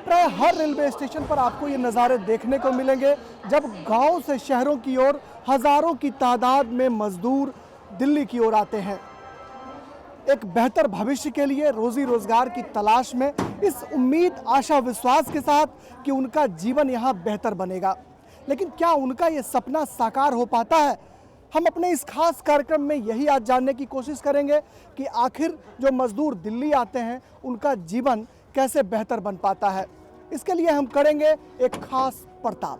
प्राय हर railway station पर आपको ये नज़ारे देखने को मिलेंगे जब गांव से शहरों की ओर हजारों की तादाद में मजदूर दिल्ली की ओर आते हैं एक बेहतर भविष्य के लिए, रोजी रोजगार की तलाश में, इस उम्मीद, आशा, विश्वास के साथ कि उनका जीवन यहाँ बेहतर बनेगा। लेकिन क्या उनका ये सपना साकार हो पाता है? हम अपने इस खास कार्यक्रम में यही आज जानने की कोशिश करेंगे कि आखिर जो मजदूर दिल्ली आते हैं उनका जीवन कैसे बेहतर बन पाता है। इसके लिए हम करेंगे एक खास पड़ताल।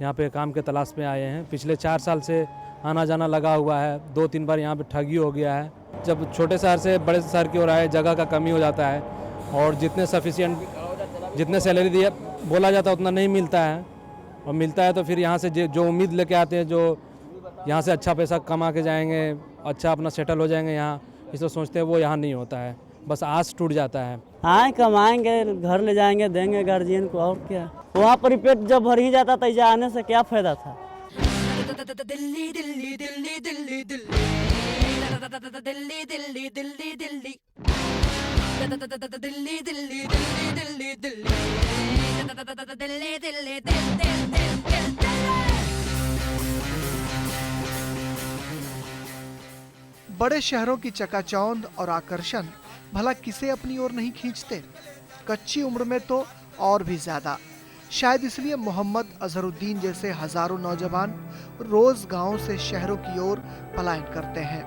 यहाँ पे काम के तलाश में आए हैं। पिछले 4 साल से आना जाना लगा हुआ है। 2-3 बार यहाँ पे ठगी हो गया है। जब छोटे शहर से बड़े शहर की ओर आए, जगह का कमी हो जाता है और जितने सैलरी दिया बोला जाता है उतना नहीं मिलता है, और मिलता है तो फिर यहाँ से जो उम्मीद लेके आते हैं, जो यहाँ से अच्छा पैसा कमा के जाएंगे, अच्छा अपना सेटल हो जाएंगे यहाँ, इसको सोचते हैं, वो यहाँ नहीं होता है। बस आस टूट जाता है। हाँ, कमाएंगे, घर ले जाएंगे, देंगे गार्जियन को, और क्या। वहाँ पर पेट जब भर ही जाता था, यहाँ आने से क्या फायदा था। दिल्ली दिल्ली दिल्ली दिल्ली दिल्ली दिल्ली दिल्ली दिल्ली दिल्ली दिल्ली दिल्ली दिल्ली दिल्ली दिल्ली दिल्ली। बड़े शहरों की चकाचौंध और आकर्षण भला किसे अपनी ओर नहीं खींचते? कच्ची उम्र में तो और भी ज्यादा। शायद इसलिए मोहम्मद अजहरुद्दीन जैसे हजारों नौजवान रोज गांव से शहरों की ओर पलायन करते हैं,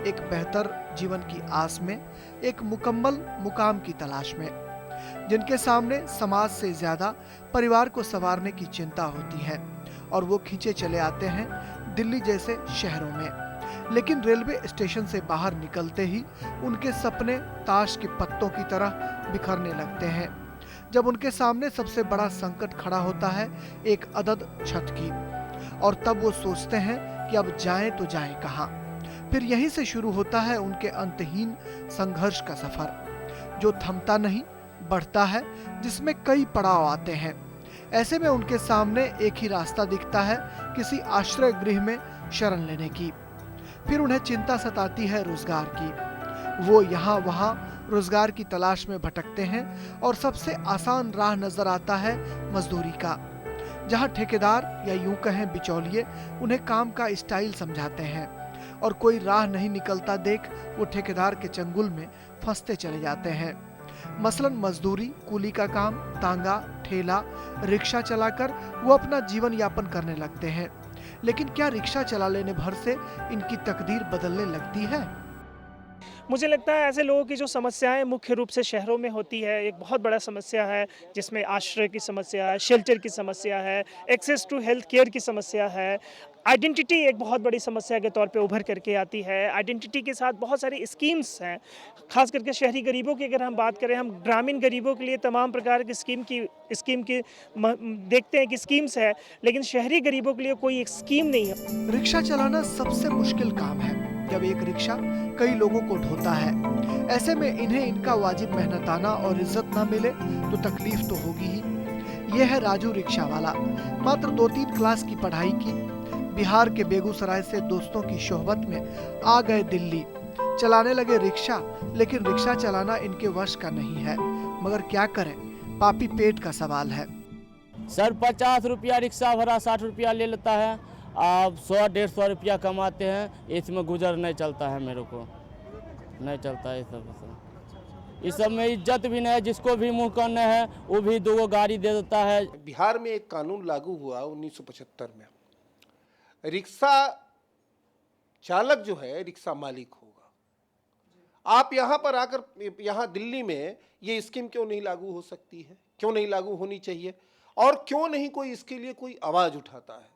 एक बेहतर जीवन की आस में, एक मुकम्मल मुकाम की तलाश में, जिनके सामने समाज से ज्यादा परिवार को संवारने की चिंता होती है, और वो खींचे चले आते हैं दिल्ली जैसे शहरों में। लेकिन रेलवे स्टेशन से बाहर निकलते ही उनके सपने ताश के पत्तों की तरह बिखरने लगते हैं, जब उनके सामने सबसे बड़ा संकट खड़ा होता है, एक अदद छत की। और तब वो सोचते हैं कि अब जाएं तो जाएं कहां। फिर यहीं से शुरू होता है उनके अंतहीन संघर्ष का सफर, जो थमता नहीं, बढ़ता है, जिसमें कई पड़ाव आते हैं। ऐसे में उनके सामने एक ही रास्ता दिखता है, किसी आश्रय गृह में शरण लेने की। फिर उन्हें चिंता सताती है रोजगार की। वो यहाँ वहाँ रोजगार की तलाश में भटकते हैं, और सबसे आसान राह नजर आता है मजदूरी का, जहाँ ठेकेदार या यूं कहें बिचौलिए उन्हें काम का स्टाइल समझाते हैं, और कोई राह नहीं निकलता देख वो ठेकेदार के चंगुल में फंसते चले जाते हैं। मसलन मजदूरी, कूली का काम, तांगा, ठेला, रिक्शा चलाकर वो अपना जीवन यापन करने लगते हैं। लेकिन क्या रिक्शा चला लेने भर से इनकी तकदीर बदलने लगती है? मुझे लगता है ऐसे लोगों की जो समस्याएं मुख्य रूप से शहरों में होती है, एक बहुत बड़ा समस्या है, जिसमें आश्रय की समस्या है, शेल्टर की समस्या है, एक्सेस टू हेल्थ केयर की समस्या है, आइडेंटिटी एक बहुत बड़ी समस्या के तौर पे उभर करके आती है। आइडेंटिटी के साथ बहुत सारी स्कीम्स हैं, खास करके शहरी गरीबों की अगर हम बात करें, हम ग्रामीण गरीबों के लिए तमाम प्रकार की स्कीम की देखते हैं कि स्कीम्स है, लेकिन शहरी गरीबों के लिए कोई एक स्कीम नहीं है। रिक्शा चलाना सबसे मुश्किल काम है, जब एक रिक्शा कई लोगों को ढोता है। ऐसे में इन्हें इनका वाजिब मेहनताना और इज्जत ना मिले तो तकलीफ तो होगी ही। ये है राजू रिक्शा वाला। मात्र 2-3 क्लास की पढ़ाई की, बिहार के बेगूसराय से दोस्तों की सोहबत में आ गए दिल्ली। चलाने लगे रिक्शा, लेकिन रिक्शा चलाना इनके वश का नहीं है। मगर क्या करें, पापी पेट का सवाल है। सर 50 रुपया रिक्शा भाड़ा, 60 रुपया ले लेता है। आप 100-150 रुपया कमाते हैं, इसमें गुजर नहीं चलता है, मेरे को नहीं चलता है। इस सब में इज्जत भी नहीं है, जिसको भी मुंह करना है वो भी 2 गाड़ी दे देता है। बिहार में एक कानून लागू हुआ 1975 में, रिक्शा चालक जो है रिक्शा मालिक होगा। आप यहाँ पर आकर, यहाँ दिल्ली में ये स्कीम क्यों नहीं लागू हो सकती है? क्यों नहीं लागू होनी चाहिए? और क्यों नहीं कोई इसके लिए कोई आवाज़ उठाता है?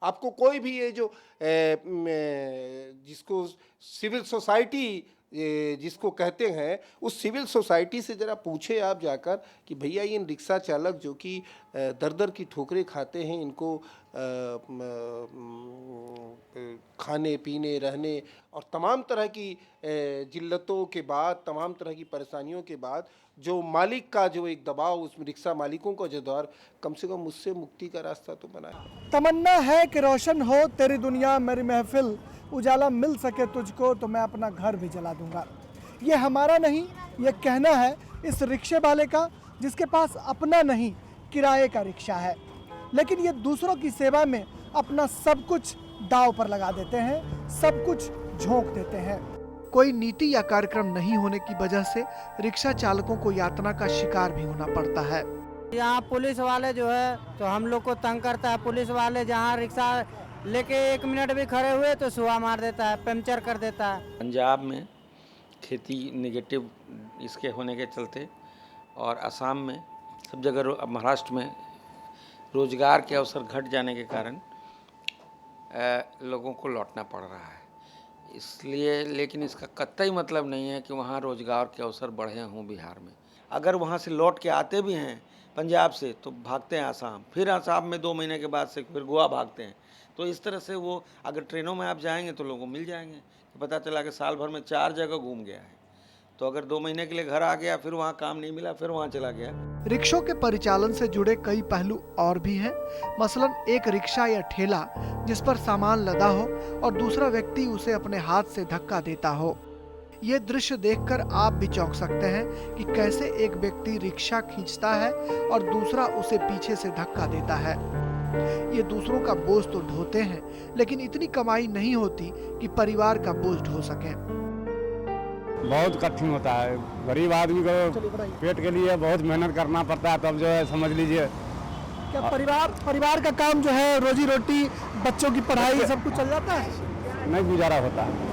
आपको कोई भी ये जो जिसको सिविल सोसाइटी जिसको कहते हैं, उस सिविल सोसाइटी से ज़रा पूछे आप जाकर कि भैया इन रिक्शा चालक जो कि दर दर की ठोकरें खाते हैं, इनको खाने पीने रहने और तमाम तरह की जिल्लतों के बाद, तमाम तरह की परेशानियों के बाद जो मालिक का जो एक दबाव, उसमें रिक्शा मालिकों का जो दौर, कम से कम उससे मुक्ति का रास्ता तो बनाए। तमन्ना है कि रोशन हो तेरी दुनिया मेरी महफिल, उजाला मिल सके तुझको तो मैं अपना घर भी जला दूंगा। ये हमारा नहीं, ये कहना है इस रिक्शे वाले का जिसके पास अपना नहीं किराए का रिक्शा है, लेकिन ये दूसरों की सेवा में अपना सब कुछ दांव पर लगा देते हैं, सब कुछ झोंक देते हैं। कोई नीति या कार्यक्रम नहीं होने की वजह से रिक्शा चालकों को यातना का शिकार भी होना पड़ता है। यहाँ पुलिस वाले जो है तो हम लोग को तंग करता है। पुलिस वाले जहाँ रिक्शा लेके 1 मिनट भी खड़े हुए तो सुहा मार देता है, पंचर कर देता है। पंजाब में खेती नेगेटिव इसके होने के चलते और असम में सब जगह, महाराष्ट्र में रोजगार के अवसर घट जाने के कारण लोगों को लौटना पड़ रहा है। इसलिए, लेकिन इसका कतई मतलब नहीं है कि वहाँ रोजगार के अवसर बढ़े हों बिहार में। अगर वहाँ से लौट के आते भी हैं पंजाब से तो भागते हैं आसाम, फिर आसाम में 2 महीने के बाद से फिर गोवा भागते हैं। तो इस तरह से वो अगर ट्रेनों में आप जाएंगे तो लोगों को मिल जाएंगे। तो पता चला कि साल भर में 4 जगह घूम गया है, तो अगर 2 महीने के लिए घर आ गया, फिर वहाँ काम नहीं मिला, फिर वहाँ चला गया। रिक्शों के परिचालन से जुड़े कई पहलू और भी हैं। मसलन एक रिक्शा या ठेला जिस पर सामान लदा हो और दूसरा व्यक्ति उसे अपने हाथ से धक्का देता हो। ये दृश्य देखकर आप भी चौंक सकते हैं कि कैसे एक व्यक्ति रिक्शा खींचता है और दूसरा उसे पीछे से धक्का देता है। ये दूसरों का बोझ तो ढोते हैं, लेकिन इतनी कमाई नहीं होती कि परिवार का बोझ ढो सकें। बहुत कठिन होता है। गरीब आदमी को पेट के लिए बहुत मेहनत करना पड़ता है, तब जो है समझ लीजिए। क्या परिवार का काम जो है, रोजी रोटी, बच्चों की पढ़ाई, सब कुछ चल जाता है? नहीं गुजारा होता है।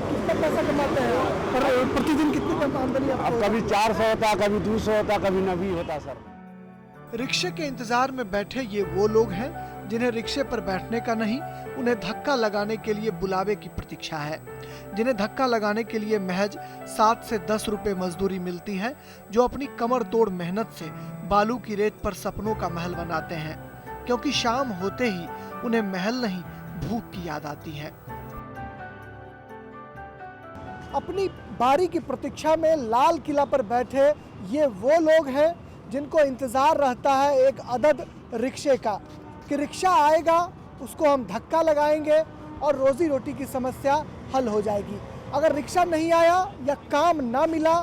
कितना पैसा कमाते हैं और प्रतिदिन कितनी आमदनी? अब कभी 400 होता, कभी 200 होता, कभी 90 होता। सर, रिक्शे के इंतजार में बैठे ये वो लोग हैं जिन्हें रिक्शे पर बैठने का नहीं, उन्हें धक्का लगाने के लिए बुलावे की प्रतीक्षा है। जिन्हें धक्का लगाने के लिए महज 7 से 10 रुपए मजदूरी मिलती है, जो अपनी कमर तोड़ मेहनत से बालू की रेत पर सपनों का महल बनाते हैं, क्योंकि शाम होते ही उन्हें महल नहीं भूख की याद आती है। अपनी बारी की प्रतीक्षा में लाल किला पर बैठे ये वो लोग हैं जिनको इंतजार रहता है एक अदद रिक्शे का, कि रिक्शा आएगा, उसको हम धक्का लगाएंगे और रोजी रोटी की समस्या हल हो जाएगी। अगर रिक्शा नहीं आया या काम ना मिला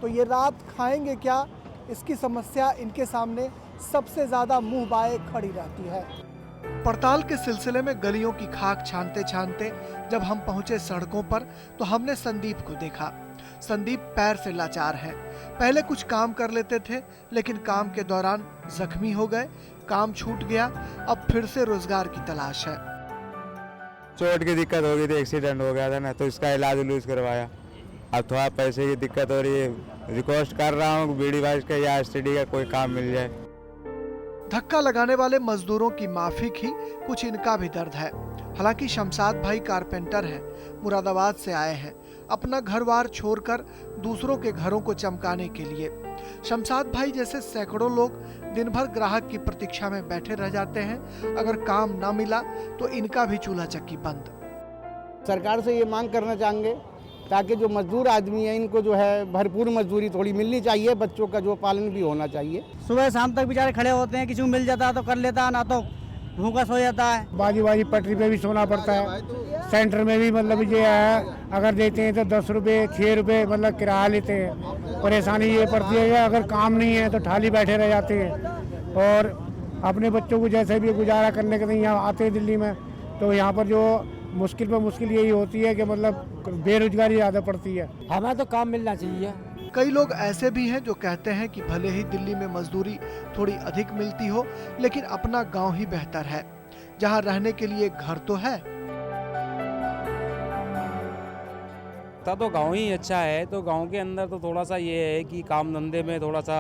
तो ये रात खाएंगे क्या, इसकी समस्या इनके सामने सबसे ज़्यादा मुंह बाए खड़ी रहती है। पड़ताल के सिलसिले में गलियों की खाक छानते छानते जब हम पहुंचे सड़कों पर तो हमने संदीप को देखा। संदीप पैर से लाचार है। पहले कुछ काम कर लेते थे, लेकिन काम के दौरान जख्मी हो गए, काम छूट गया, अब फिर से रोजगार की तलाश है। चोट की दिक्कत हो गई थी, एक्सीडेंट हो गया था ना, तो इसका इलाज उलूज करवाया। अब थोड़ा पैसे की दिक्कत हो रही है, रिक्वेस्ट कर रहा हूँ बीडी वाइस का या एसटीडी का कोई काम मिल जाए। धक्का लगाने वाले मजदूरों की माफिक ही कुछ इनका भी दर्द है। हालांकि शमशाद भाई कारपेंटर हैं, मुरादाबाद से आए हैं अपना घर-बार छोड़कर दूसरों के घरों को चमकाने के लिए। शमशाद भाई जैसे सैकड़ों लोग दिन भर ग्राहक की प्रतीक्षा में बैठे रह जाते हैं। अगर काम ना मिला तो इनका भी चूल्हा चक्की बंद। सरकार से ये मांग करना चाहेंगे ताकि जो मजदूर आदमी है इनको जो है भरपूर मजदूरी थोड़ी मिलनी चाहिए, बच्चों का जो पालन भी होना चाहिए। सुबह शाम तक बेचारे खड़े होते हैं, किसी को मिल जाता है तो कर लेता है, ना तो भूखा सो जाता है। बाजी पटरी पे भी सोना पड़ता है। सेंटर में भी मतलब ये है, अगर देते हैं तो 10 रुपये 6 रुपये मतलब किराया लेते हैं। परेशानी ये पड़ती है कि अगर काम नहीं है तो थाली बैठे रह जाते हैं और अपने बच्चों को जैसे भी गुजारा करने के लिए यहाँ आते हैं दिल्ली में, तो यहाँ पर जो मुश्किल पर मुश्किल यही होती है कि मतलब बेरोजगारी ज़्यादा पड़ती है। हमें तो काम मिलना चाहिए। कई लोग ऐसे भी हैं जो कहते हैं कि भले ही दिल्ली में मजदूरी थोड़ी अधिक मिलती हो, लेकिन अपना गांव ही बेहतर है, जहां रहने के लिए घर तो है। तो गांव ही अच्छा है। तो गांव के अंदर तो थोड़ा सा ये है कि काम धंधे में थोड़ा सा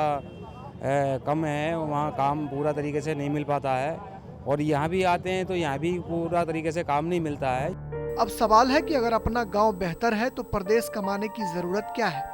कम है, वहाँ काम पूरा तरीके से नहीं मिल पाता है, और यहाँ भी आते हैं तो यहाँ भी पूरा तरीके से काम नहीं मिलता है। अब सवाल है कि अगर अपना गांव बेहतर है तो प्रदेश कमाने की जरूरत क्या है?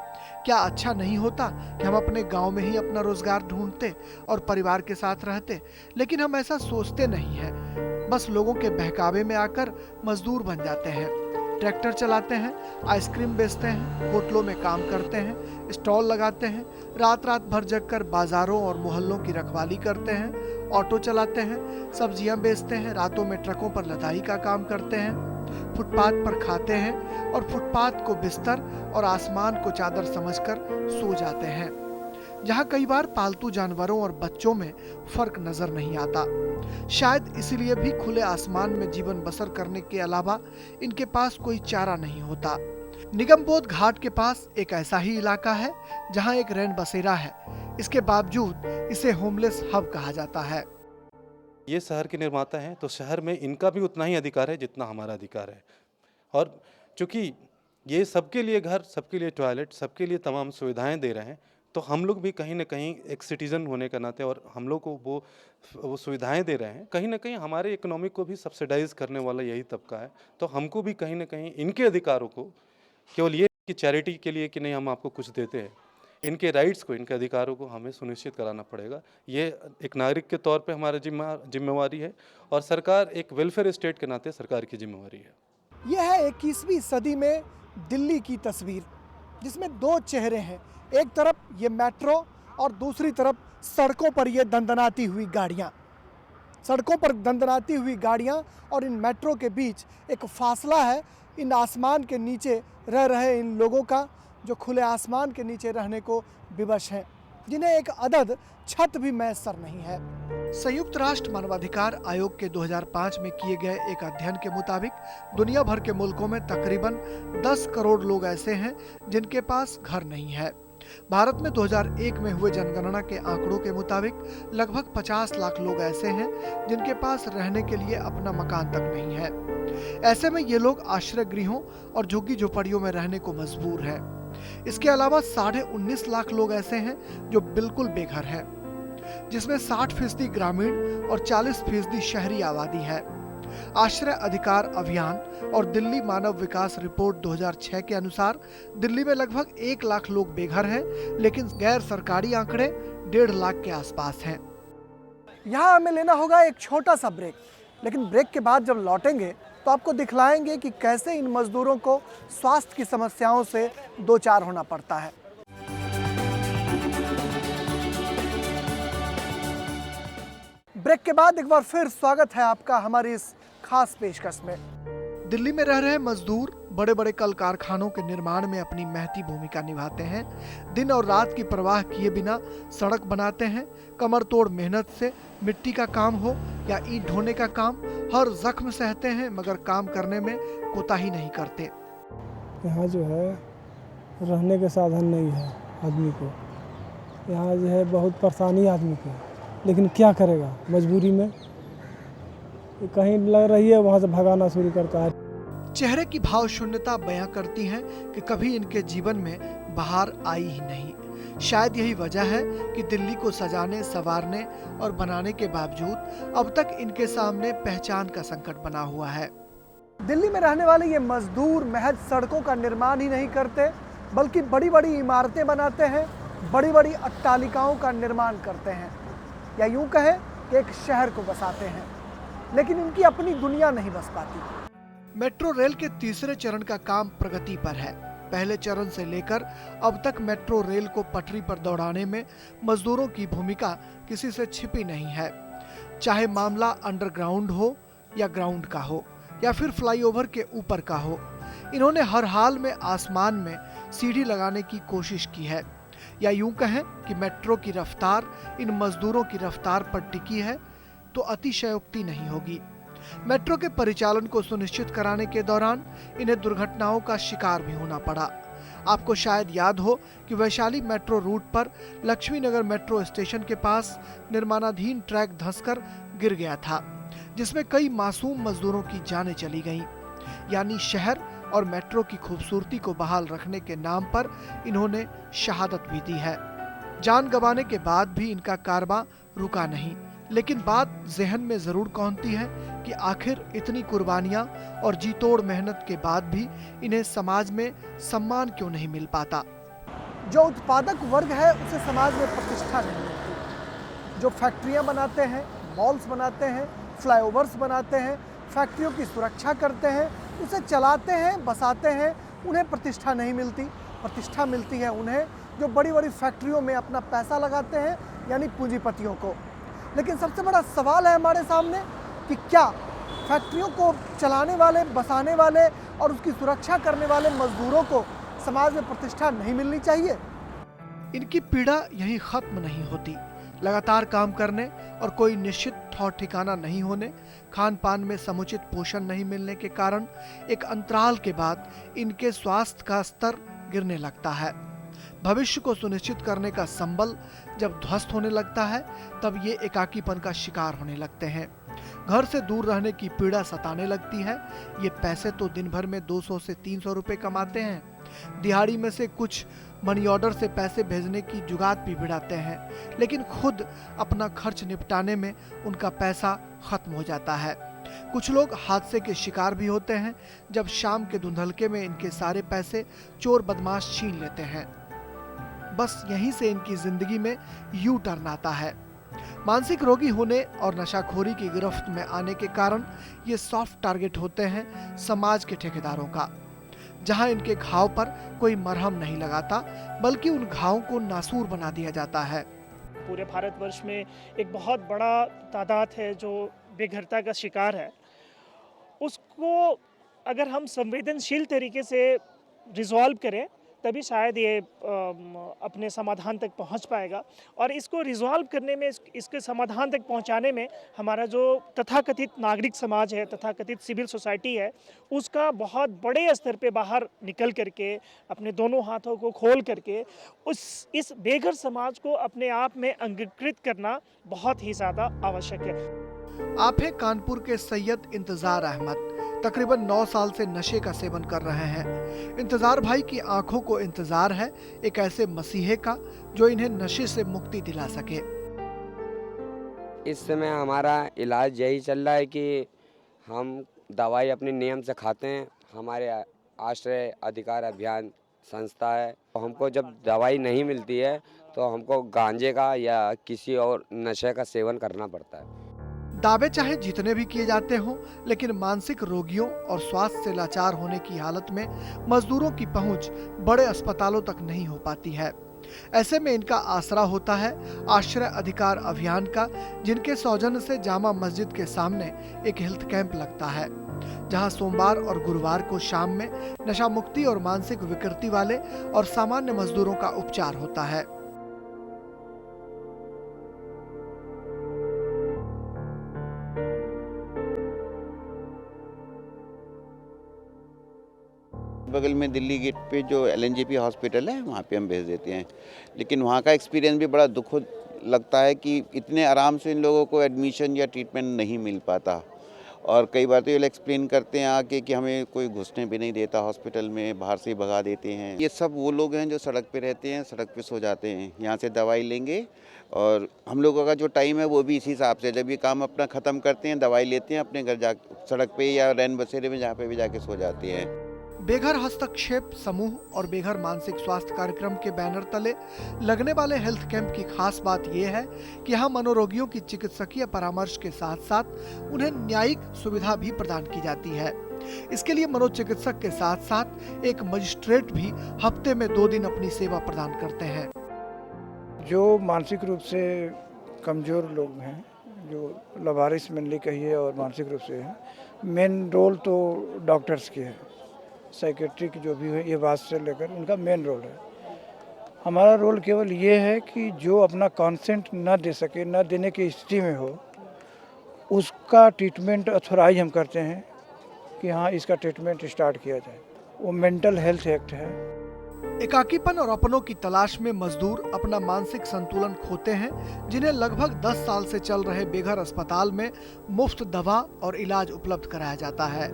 क्या अच्छा नहीं होता कि हम अपने गांव में ही अपना रोजगार ढूंढते और परिवार के साथ रहते? लेकिन हम ऐसा सोचते नहीं हैं, बस लोगों के बहकावे में आकर मजदूर बन जाते हैं। ट्रैक्टर चलाते हैं, आइसक्रीम बेचते हैं, होटलों में काम करते हैं, स्टॉल लगाते हैं, रात रात भर जगकर बाजारों और मोहल्लों की रखवाली करते हैं, ऑटो चलाते हैं, सब्जियां बेचते हैं, रातों में ट्रकों पर लदाई का काम करते हैं। फुटपाथ पर खाते हैं और फुटपाथ को बिस्तर और आसमान को चादर समझकर सो जाते हैं, जहां कई बार पालतू जानवरों और बच्चों में फर्क नजर नहीं आता। शायद इसीलिए भी खुले आसमान में जीवन बसर करने के अलावा इनके पास कोई चारा नहीं होता। निगमबोध घाट के पास एक ऐसा ही इलाका है जहां एक रैन बसेरा है, इसके बावजूद इसे होमलेस हब कहा जाता है। ये शहर के निर्माता हैं तो शहर में इनका भी उतना ही अधिकार है जितना हमारा अधिकार है, और चूंकि ये सबके लिए घर, सबके लिए टॉयलेट, सबके लिए तमाम सुविधाएं दे रहे हैं, तो हम लोग भी कहीं ना कहीं एक सिटीजन होने के नाते और हम लोग को वो सुविधाएं दे रहे हैं, कहीं ना कहीं हमारे इकोनॉमी को भी सब्सिडाइज करने वाला यही तबका है। तो हमको भी कहीं ना कहीं इनके अधिकारों को, केवल ये कि चैरिटी के लिए कि नहीं हम आपको कुछ देते हैं, इनके राइट्स को, इनके अधिकारों को हमें सुनिश्चित कराना पड़ेगा। ये एक नागरिक के तौर पे हमारा जिम्मेवारी है, और सरकार एक वेलफेयर स्टेट के नाते सरकार की जिम्मेवारी है। यह है 21वीं सदी में दिल्ली की तस्वीर, जिसमें दो चेहरे हैं। एक तरफ ये मेट्रो और दूसरी तरफ सड़कों पर ये दंदनाती हुई गाड़ियाँ। सड़कों पर दंदनाती हुई गाड़ियाँ और इन मेट्रो के बीच एक फासला है इन आसमान के नीचे रह रहे इन लोगों का, जो खुले आसमान के नीचे रहने को विवश हैं, जिन्हें एक अदद छत भी मैसर नहीं है। संयुक्त राष्ट्र मानवाधिकार आयोग के 2005 में किए गए एक अध्ययन के मुताबिक दुनिया भर के मुल्कों में तकरीबन 10 करोड़ लोग ऐसे हैं जिनके पास घर नहीं है। भारत में 2001 में हुए जनगणना के आंकड़ों के मुताबिक लगभग 50 लाख लोग ऐसे हैं जिनके पास रहने के लिए अपना मकान तक नहीं है। ऐसे में ये लोग आश्रय गृहों और झुग्गी झोपड़ियों में रहने को मजबूर हैं। इसके अलावा 19.5 लाख लोग ऐसे हैं जो बिल्कुल बेघर हैं, जिसमें 60% ग्रामीण और 40% शहरी आबादी है। आश्रय अधिकार अभियान और दिल्ली मानव विकास रिपोर्ट 2006 के अनुसार दिल्ली में लगभग 1 लाख लोग बेघर हैं, लेकिन गैर सरकारी आंकड़े 1.5 लाख के आसपास हैं। यहाँ हमें लेना होगा एक छोटा सा ब्रेक, लेकिन ब्रेक के बाद जब लौटेंगे तो आपको दिखलाएंगे कि कैसे इन मजदूरों को स्वास्थ्य की समस्याओं से दो चार होना पड़ता है। ब्रेक के बाद एक बार फिर स्वागत है आपका हमारी इस खास पेशकश में। दिल्ली में रह रहे मजदूर बड़े बड़े कल कारखानों के निर्माण में अपनी महती भूमिका निभाते हैं। दिन और रात की परवाह किए बिना सड़क बनाते हैं। कमर तोड़ मेहनत से मिट्टी का काम हो या ईंट ढोने का काम, हर जख्म सहते हैं, मगर काम करने में कोताही नहीं करते। यहाँ जो है रहने के साधन नहीं है आदमी को, यहाँ जो है बहुत परेशानी आदमी को, लेकिन क्या करेगा मजबूरी में, कहीं लग रही है वहाँ से भगाना शुरू करता है। चेहरे की भाव शून्यता बयां करती हैं कि कभी इनके जीवन में बहार आई ही नहीं। शायद यही वजह है कि दिल्ली को सजाने, संवारने और बनाने के बावजूद अब तक इनके सामने पहचान का संकट बना हुआ है। दिल्ली में रहने वाले ये मजदूर महज सड़कों का निर्माण ही नहीं करते, बल्कि बड़ी बड़ी इमारतें बनाते हैं, बड़ी बड़ी अट्टालिकाओं का निर्माण करते हैं, या यूं कहें कि एक शहर को बसाते हैं, लेकिन इनकी अपनी दुनिया नहीं बस पाती। मेट्रो रेल के तीसरे चरण का काम प्रगति पर है। पहले चरण से लेकर अब तक मेट्रो रेल को पटरी पर दौड़ाने में मजदूरों की भूमिका किसी से छिपी नहीं है। चाहे मामला अंडरग्राउंड हो या ग्राउंड का हो या फिर फ्लाईओवर के ऊपर का हो, इन्होंने हर हाल में आसमान में सीढ़ी लगाने की कोशिश की है। या यूं कहें कि मेट्रो की रफ्तार इन मजदूरों की रफ्तार पर टिकी है तो अतिशयोक्ति नहीं होगी। मेट्रो के परिचालन को सुनिश्चित कराने के दौरान इन्हें दुर्घटनाओं का शिकार भी होना पड़ा। आपको शायद याद हो कि वैशाली मेट्रो रूट पर लक्ष्मी नगर मेट्रो स्टेशन के पास निर्माणाधीन ट्रैक धंसकर गिर गया था, जिसमें कई मासूम मजदूरों की जानें चली गईं। यानी शहर और मेट्रो की खूबसूरती को बहाल रखने के नाम पर इन्होंने शहादत भी दी है। जान गंवाने के बाद भी इनका कारवां रुका नहीं, लेकिन बात जहन में जरूर कौंधती है कि आखिर इतनी कुर्बानियां और जी तोड़ मेहनत के बाद भी इन्हें समाज में सम्मान क्यों नहीं मिल पाता। जो उत्पादक वर्ग है उसे समाज में प्रतिष्ठा नहीं मिलती। जो फैक्ट्रियां बनाते हैं, मॉल्स बनाते हैं, फ्लाईओवर्स बनाते हैं, फैक्ट्रियों की सुरक्षा करते हैं, उसे चलाते हैं, बसाते हैं, उन्हें प्रतिष्ठा नहीं मिलती। प्रतिष्ठा मिलती है उन्हें जो बड़ी बड़ी फैक्ट्रियों में अपना पैसा लगाते हैं, यानी पूंजीपतियों को। लेकिन सबसे बड़ा सवाल है हमारे सामने कि क्या फैक्ट्रियों को चलाने वाले, बसाने वाले और उसकी सुरक्षा करने वाले मजदूरों को समाज में प्रतिष्ठा नहीं मिलनी चाहिए? इनकी पीड़ा यहीं खत्म नहीं होती। लगातार काम करने और कोई निश्चित ठौर ठिकाना नहीं होने, खान पान में समुचित पोषण नहीं मिलने के कारण एक अंतराल के बाद इनके स्वास्थ्य का स्तर गिरने लगता है। भविष्य को सुनिश्चित करने का संबल जब ध्वस्त होने लगता है, तब ये एकाकीपन का शिकार होने लगते हैं। घर से दूर रहने की पीड़ा सताने लगती है। ये पैसे तो दिन भर में 200 से 300 रुपए कमाते हैं। दिहाड़ी में से कुछ मनी ऑर्डर से पैसे भेजने की जुगात भी भिड़ाते हैं, लेकिन खुद अपना खर्च निपटाने में उनका पैसा खत्म हो जाता है। कुछ लोग हादसे के शिकार भी होते हैं, जब शाम के धुंधलके में इनके सारे पैसे चोर बदमाश छीन लेते हैं। बस यहीं से इनकी जिंदगी में यू टर्न आता है। मानसिक रोगी होने और नशाखोरी की गिरफ्त में आने के कारण ये सॉफ्ट टारगेट होते हैं समाज के ठेकेदारों का, जहां इनके घाव पर कोई मरहम नहीं लगाता, बल्कि उन घावों को नासूर बना दिया जाता है। पूरे भारतवर्ष में एक बहुत बड़ा तादाद है जो बेघरता का शिकार है। उसको अगर हम संवेदनशील तरीके से रिजॉल्व करें, तभी शायद ये अपने समाधान तक पहुंच पाएगा। और इसको रिजॉल्व करने में, इसके समाधान तक पहुंचाने में हमारा जो तथाकथित नागरिक समाज है, तथाकथित सिविल सोसाइटी है, उसका बहुत बड़े स्तर पे बाहर निकल करके, अपने दोनों हाथों को खोल करके इस बेघर समाज को अपने आप में अंगीकृत करना बहुत ही ज़्यादा आवश्यक है। आप हैं कानपुर के सैयद इंतजार अहमद, तकरीबन 9 साल से नशे का सेवन कर रहे हैं। इंतजार भाई की आंखों को इंतजार है एक ऐसे मसीहे का जो इन्हें नशे से मुक्ति दिला सके। इस समय हमारा इलाज यही चल रहा है कि हम दवाई अपने नियम से खाते हैं। हमारे आश्रय अधिकार अभियान संस्था है। हमको जब दवाई नहीं मिलती है तो हमको गांजे का या किसी और नशे का सेवन करना पड़ता है। दावे चाहे जितने भी किए जाते हों, लेकिन मानसिक रोगियों और स्वास्थ्य से लाचार होने की हालत में मजदूरों की पहुंच बड़े अस्पतालों तक नहीं हो पाती है। ऐसे में इनका आसरा होता है आश्रय अधिकार अभियान का, जिनके सौजन्य से जामा मस्जिद के सामने एक हेल्थ कैंप लगता है, जहां सोमवार और गुरुवार को शाम में नशा मुक्ति और मानसिक विकृति वाले और सामान्य मजदूरों का उपचार होता है। बगल में दिल्ली गेट पे जो LNJP हॉस्पिटल है, वहाँ पे हम भेज देते हैं। लेकिन वहाँ का एक्सपीरियंस भी बड़ा दुख लगता है कि इतने आराम से इन लोगों को एडमिशन या ट्रीटमेंट नहीं मिल पाता। और कई बार तो ये एक्सप्लेन करते हैं आके कि हमें कोई घुसने भी नहीं देता हॉस्पिटल में, बाहर से ही भगा देते हैं। ये सब वो लोग हैं जो सड़क पे रहते हैं, सड़क पे सो जाते हैं। यहाँ से दवाई लेंगे और हम लोगों का जो टाइम है वो भी इसी हिसाब से, जब ये काम अपना ख़त्म करते हैं, दवाई लेते हैं, अपने घर जा सड़क पे या रैन बसेरे में जहाँ पे भी जाके सो जाते हैं। बेघर हस्तक्षेप समूह और बेघर मानसिक स्वास्थ्य कार्यक्रम के बैनर तले लगने वाले हेल्थ कैंप की खास बात यह है कि यहाँ मनोरोगियों की चिकित्सकीय परामर्श के साथ साथ उन्हें न्यायिक सुविधा भी प्रदान की जाती है। इसके लिए मनोचिकित्सक के साथ साथ एक मजिस्ट्रेट भी हफ्ते में 2 दिन अपनी सेवा प्रदान करते हैं। जो मानसिक रूप से कमज़ोर लोग हैं, जो लावारिस मेनली कहिए और मानसिक रूप से हैं, मेन रोल तो डॉक्टर्स की है, साइकेट्रिक जो भी है, ये बात से लेकर उनका मेन रोल है। हमारा रोल केवल ये है कि जो अपना कंसेंट न दे सके, न देने की स्थिति में हो, उसका ट्रीटमेंट ऑथोराइज हम करते हैं कि हाँ इसका ट्रीटमेंट स्टार्ट किया जाए। वो मेंटल हेल्थ एक्ट है। एकाकीपन और अपनों की तलाश में मजदूर अपना मानसिक संतुलन खोते हैं, जिन्हें लगभग 10 साल से चल रहे बेघर अस्पताल में मुफ्त दवा और इलाज उपलब्ध कराया जाता है।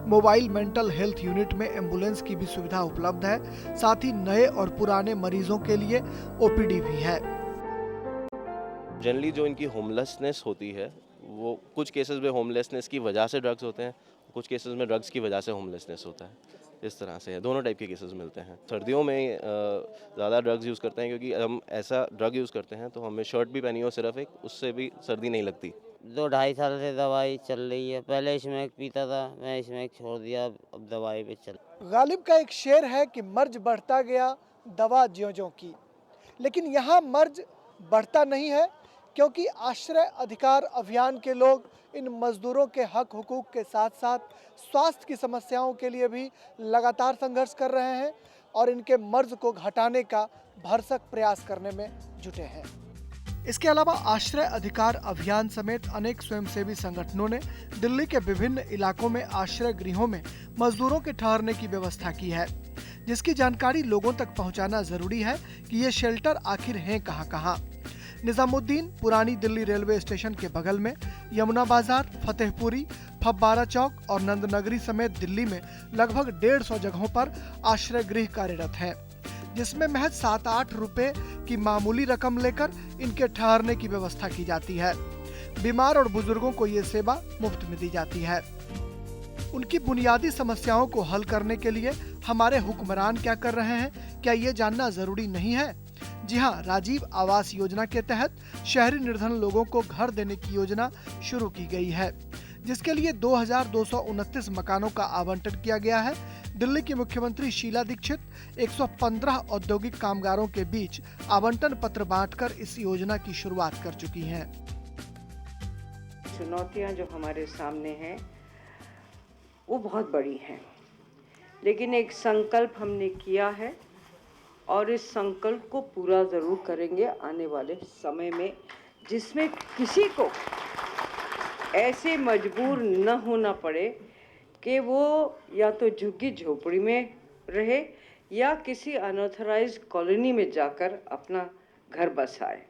मोबाइल मेंटल हेल्थ यूनिट में एम्बुलेंस की भी सुविधा उपलब्ध है। साथ ही नए और पुराने मरीजों के लिए OPD भी है। जनरली जो इनकी होमलेसनेस होती है, वो कुछ केसेस में होमलेसनेस की वजह से ड्रग्स होते हैं, कुछ केसेस में ड्रग्स की वजह से होमलेसनेस होता है। इस तरह से है, दोनों टाइप के केसेस मिलते हैं। सर्दियों में ज़्यादा ड्रग्स यूज़ करते हैं, क्योंकि हम ऐसा ड्रग यूज़ करते हैं तो हमें शर्ट भी पहनी हो सिर्फ एक, उससे भी सर्दी नहीं लगती। 2-2.5 साल से दवाई चल रही है। पहले इसमें एक पीता था, मैं इसमें एक छोड़ दिया, अब दवाई पे चल। गालिब का एक शेर है कि मर्ज बढ़ता गया दवा ज्यों ज्यों की, लेकिन यहाँ मर्ज बढ़ता नहीं है, क्योंकि आश्रय अधिकार अभियान के लोग इन मजदूरों के हक हुकूक के साथ साथ स्वास्थ्य की समस्याओं के लिए भी लगातार संघर्ष कर रहे हैं और इनके मर्ज को घटाने का भरसक प्रयास करने में जुटे हैं। इसके अलावा आश्रय अधिकार अभियान समेत अनेक स्वयंसेवी संगठनों ने दिल्ली के विभिन्न इलाकों में आश्रय गृहों में मजदूरों के ठहरने की व्यवस्था की है, जिसकी जानकारी लोगों तक पहुंचाना जरूरी है कि ये शेल्टर आखिर हैं कहां-कहां। निजामुद्दीन पुरानी दिल्ली रेलवे स्टेशन के बगल में यमुना बाजार, फतेहपुरी, फब्बारा चौक और नंदनगरी समेत दिल्ली में लगभग 150 जगहों पर आश्रय गृह कार्यरत हैं, जिसमें महज 7-8 रुपए की मामूली रकम लेकर इनके ठहरने की व्यवस्था की जाती है। बीमार और बुजुर्गों को ये सेवा मुफ्त में दी जाती है। उनकी बुनियादी समस्याओं को हल करने के लिए हमारे हुक्मरान क्या कर रहे हैं, क्या ये जानना जरूरी नहीं है? जी हाँ, राजीव आवास योजना के तहत शहरी निर्धन लोगों को घर देने की योजना शुरू की गई है, जिसके लिए 2229 मकानों का आवंटन किया गया है। दिल्ली की मुख्यमंत्री शीला दीक्षित 115 औद्योगिक कामगारों के बीच आवंटन पत्र बांटकर इस योजना की शुरुआत कर चुकी हैं। चुनौतियां जो हमारे सामने हैं वो बहुत बड़ी हैं, लेकिन एक संकल्प हमने किया है और इस संकल्प को पूरा ज़रूर करेंगे आने वाले समय में, जिसमें किसी को ऐसे मजबूर न होना पड़े कि वो या तो झुग्गी झोपड़ी में रहे या किसी अनऑथराइज्ड कॉलोनी में जाकर अपना घर बसाए।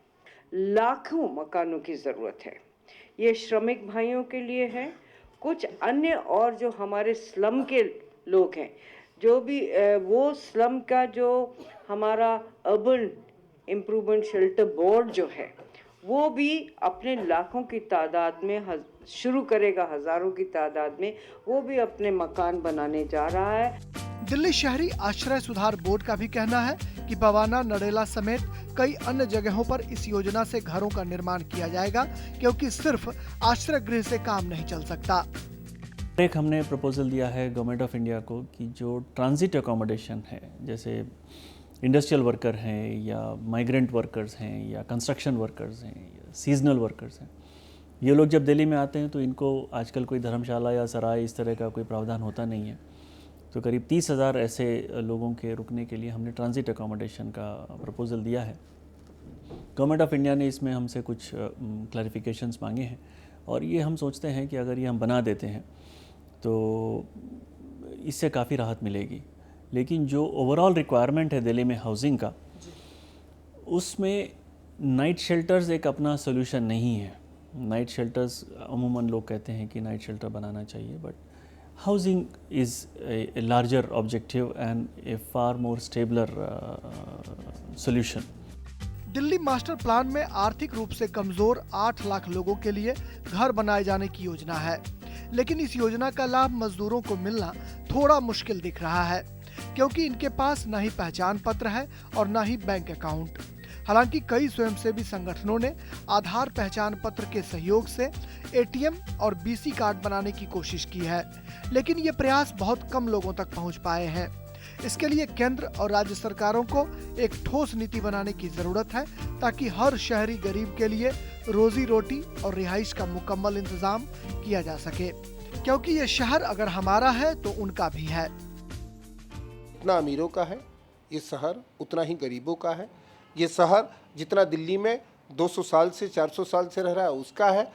लाखों मकानों की ज़रूरत है। ये श्रमिक भाइयों के लिए है, कुछ अन्य और जो हमारे स्लम के लोग हैं, जो भी वो स्लम का जो हमारा अर्बन इम्प्रूवमेंट शेल्टर बोर्ड जो है वो भी अपने लाखों की तादाद में शुरू करेगा, हजारों की तादाद में वो भी अपने मकान बनाने जा रहा है। दिल्ली शहरी आश्रय सुधार बोर्ड का भी कहना है कि बवाना, नरेला समेत कई अन्य जगहों पर इस योजना से घरों का निर्माण किया जाएगा, क्योंकि सिर्फ आश्रय गृह से काम नहीं चल सकता। एक हमने प्रपोजल दिया है गवर्नमेंट ऑफ इंडिया को कि जो ट्रांजिट अकोमोडेशन है, जैसे इंडस्ट्रियल वर्कर हैं या माइग्रेंट वर्कर्स हैं या कंस्ट्रक्शन वर्कर्स हैं या सीजनल वर्कर्स हैं, ये लोग जब दिल्ली में आते हैं तो इनको आजकल कोई धर्मशाला या सराय इस तरह का कोई प्रावधान होता नहीं है, तो करीब 30,000 ऐसे लोगों के रुकने के लिए हमने ट्रांजिट अकोमोडेशन का प्रपोजल दिया है। गवर्नमेंट ऑफ इंडिया ने इसमें हमसे कुछ क्लैरिफिकेशंस मांगे हैं और ये हम सोचते हैं कि अगर ये हम बना देते हैं तो इससे काफ़ी राहत मिलेगी। लेकिन जो ओवरऑल रिक्वायरमेंट है दिल्ली में हाउसिंग का, उसमें नाइट शेल्टर्स एक अपना सोल्यूशन नहीं है। नाइट शेल्टर्स अमूमन लोग कहते हैं कि नाइट शेल्टर बनाना चाहिए, but housing is a larger objective and a far more stabler solution. Delhi master plan में आर्थिक रूप से कमजोर 8 लाख लोगों के लिए घर बनाए जाने की योजना है, लेकिन इस योजना का लाभ मजदूरों को मिलना थोड़ा मुश्किल दिख रहा है, क्योंकि इनके पास न ही पहचान पत्र है और न ही बैंक अकाउंट। हालांकि कई स्वयंसेवी संगठनों ने आधार पहचान पत्र के सहयोग से एटीएम और बीसी कार्ड बनाने की कोशिश की है, लेकिन ये प्रयास बहुत कम लोगों तक पहुंच पाए हैं। इसके लिए केंद्र और राज्य सरकारों को एक ठोस नीति बनाने की जरूरत है, ताकि हर शहरी गरीब के लिए रोजी रोटी और रिहाइश का मुकम्मल इंतजाम किया जा सके, क्योंकि ये शहर अगर हमारा है तो उनका भी है। जितना अमीरों का है ये शहर, उतना ही गरीबों का है। ये शहर जितना दिल्ली में 200 साल से 400 साल से रह रहा है उसका है,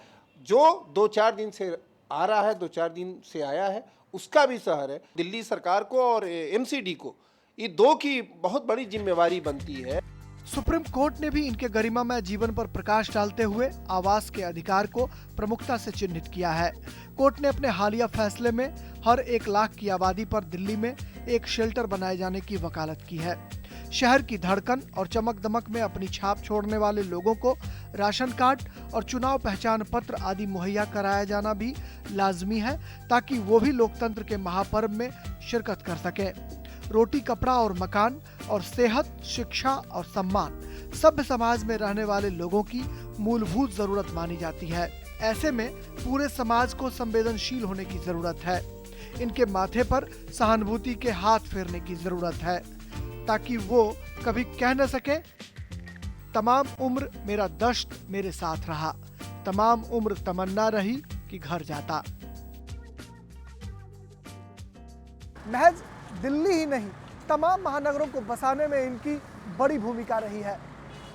जो 2-4 दिन से आ रहा है, 2-4 दिन से आया है, उसका भी शहर है। दिल्ली सरकार को और एमसीडी को ये दो की बहुत बड़ी जिम्मेवारी बनती है। सुप्रीम कोर्ट ने भी इनके गरिमामय जीवन पर प्रकाश डालते हुए आवास के अधिकार को प्रमुखता से चिन्हित किया है। कोर्ट ने अपने हालिया फैसले में हर 1 लाख की आबादी पर दिल्ली में एक शेल्टर बनाए जाने की वकालत की है। शहर की धड़कन और चमक दमक में अपनी छाप छोड़ने वाले लोगों को राशन कार्ड और चुनाव पहचान पत्र आदि मुहैया कराया जाना भी लाजमी है, ताकि वो भी लोकतंत्र के महापर्व में शिरकत कर सके। रोटी, कपड़ा और मकान और सेहत, शिक्षा और सम्मान सभ्य समाज में रहने वाले लोगों की मूलभूत जरूरत मानी जाती है। ऐसे में पूरे समाज को संवेदनशील होने की जरूरत है। इनके माथे पर सहानुभूति के हाथ फेरने की जरूरत है, ताकि वो कभी कह न सके तमाम उम्र मेरा दश्त मेरे साथ रहा, तमाम उम्र तमन्ना रही कि घर जाता। महज दिल्ली ही नहीं, तमाम महानगरों को बसाने में इनकी बड़ी भूमिका रही है।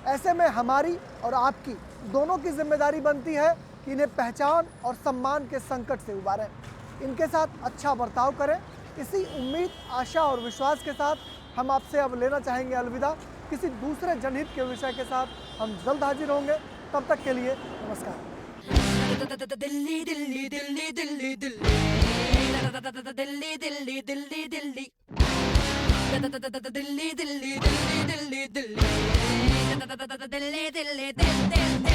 ऐसे में हमारी और आपकी दोनों की जिम्मेदारी बनती है कि इन्हें पहचान और सम्मान के संकट से उबारें, इनके साथ अच्छा बर्ताव करें। इसी उम्मीद, आशा और विश्वास के साथ हम आपसे अब लेना चाहेंगे अलविदा। किसी दूसरे जनहित के विषय के साथ हम जल्द हाजिर होंगे। तब तक के लिए नमस्कार। दिल्ली दिल्ली दिल्ली दिल्ली दिल्ली दिल्ली दिल्ली दिल्ली दिल्ली दिल्ली दिल्ली दिल्ली दिल्ली दिल्ली दिल्ली दिल्ली दिल्ली